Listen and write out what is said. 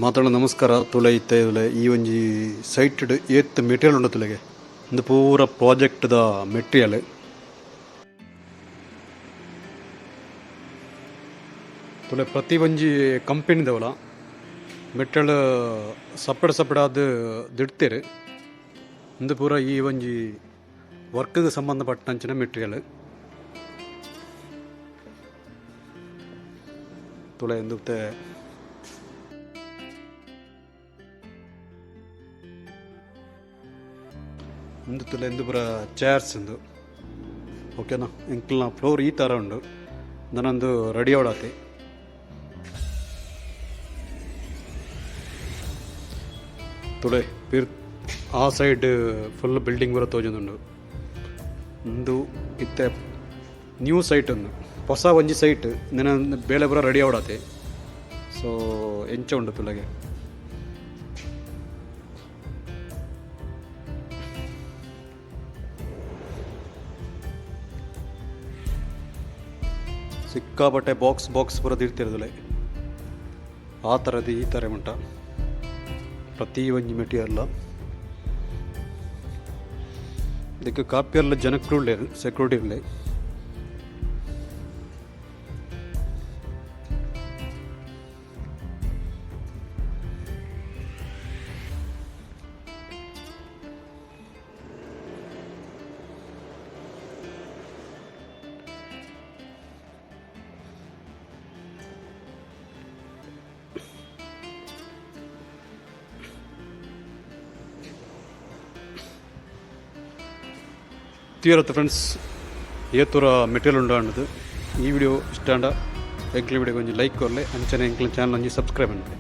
ಮಾತಾಡೋ ನಮಸ್ಕಾರ ತುಲೆ ಇತ್ತೆ ಈ ಒಂಜಿ ಸೈಟ್ ಏತ್ ಮೆಟೀರಿಯಲ್ ಉಂಡು ತುಲೆಗೆ ಒಂದು ಪೂರ ಪ್ರಾಜೆಕ್ಟ್ದ ಮೆಟೀರಿಯಲ್ ತುಲೆ ಪ್ರತಿ ಒಂಜಿ ಕಂಪೆನಿದವಲ ಮೆಟೀರಿಯಲ್ ಸಪ್ರೇಟ್ ಸಪ್ರೇಟ್ ಆದ ದಿಡ್ತೇರು ಒಂದು ಪೂರ ಈ ಒಂಜಿ ವರ್ಕ್ಗೆ ಸಂಬಂಧಪಟ್ಟಂಚಿನ ಮೆಟೀರಿಯಲ್ ತುಲೆ ಎಂದು ಒಂದು ತುಲೆ ಎಂದು ಪೂರ ಚೇರ್ಸ್ ಎಂದು ಓಕೆನಾ ಇಂಕ್ಲ ಫ್ಲೋರ್ ಈ ಥರ ಉಂಡು ನಾನೊಂದು ರೆಡಿ ಅವಡಾತಿ ತುಳೆ ಆ ಸೈಡ್ ಫುಲ್ ಬಿಲ್ಡಿಂಗ್ ಬರೋ ತೋಜೊಂದುಂಡು ಒಂದು ಇತ್ತೆ ನ್ಯೂ ಸೈಟ್ ಒಂದು ಹೊಸ ಒಂಜಿ ಸೈಟ್ ನೆನ ಬೇಳೆ ಪೂರ ರೆಡಿ ಅವಡಾತಿ ಸೊ ಎಂಚ ಉಂಡು ತುಲೆಗೆ ಸಿಕ್ಕಾಪಟ್ಟೆ ಬಾಕ್ಸ್ ಪೂರದ್ದು ಇರ್ತಿರೋದಿಲ್ಲ ಆ ಥರದ್ದು ಈ ಥರ ಉಂಟ ಪ್ರತಿ ಒಂಜಿ ಮೆಟೀರಿಯಲ್ ಇದಕ್ಕೆ ಕಾಪಿಯಲ್ಲ ಜನಕ್ಕೂ ಸೆಕ್ಯೂರಿಟಿ ಇಲ್ಲ ತೀರತ್ತು ಫ್ರೆಂಡ್ಸ್ ಏತೂರ ಮೆಟೀರಿಯಲ್ ಉಂಡು ಅನ್ನೋದು ಈ ವಿಡಿಯೋ ಇಷ್ಟ ಅಂಡ ಎಂಕ್ಲ ವಿಡಿಯೋಗೆ ಒಂಜಿ ಲೈಕ್ ಕೊರಲೆ ಅಂಚನೆ ಎಂಕ್ಲ ಚಾನಲ್ ಒಂಜಿ ಸಬ್ಸ್ಕ್ರೈಬ್ ಮಾಡಿ.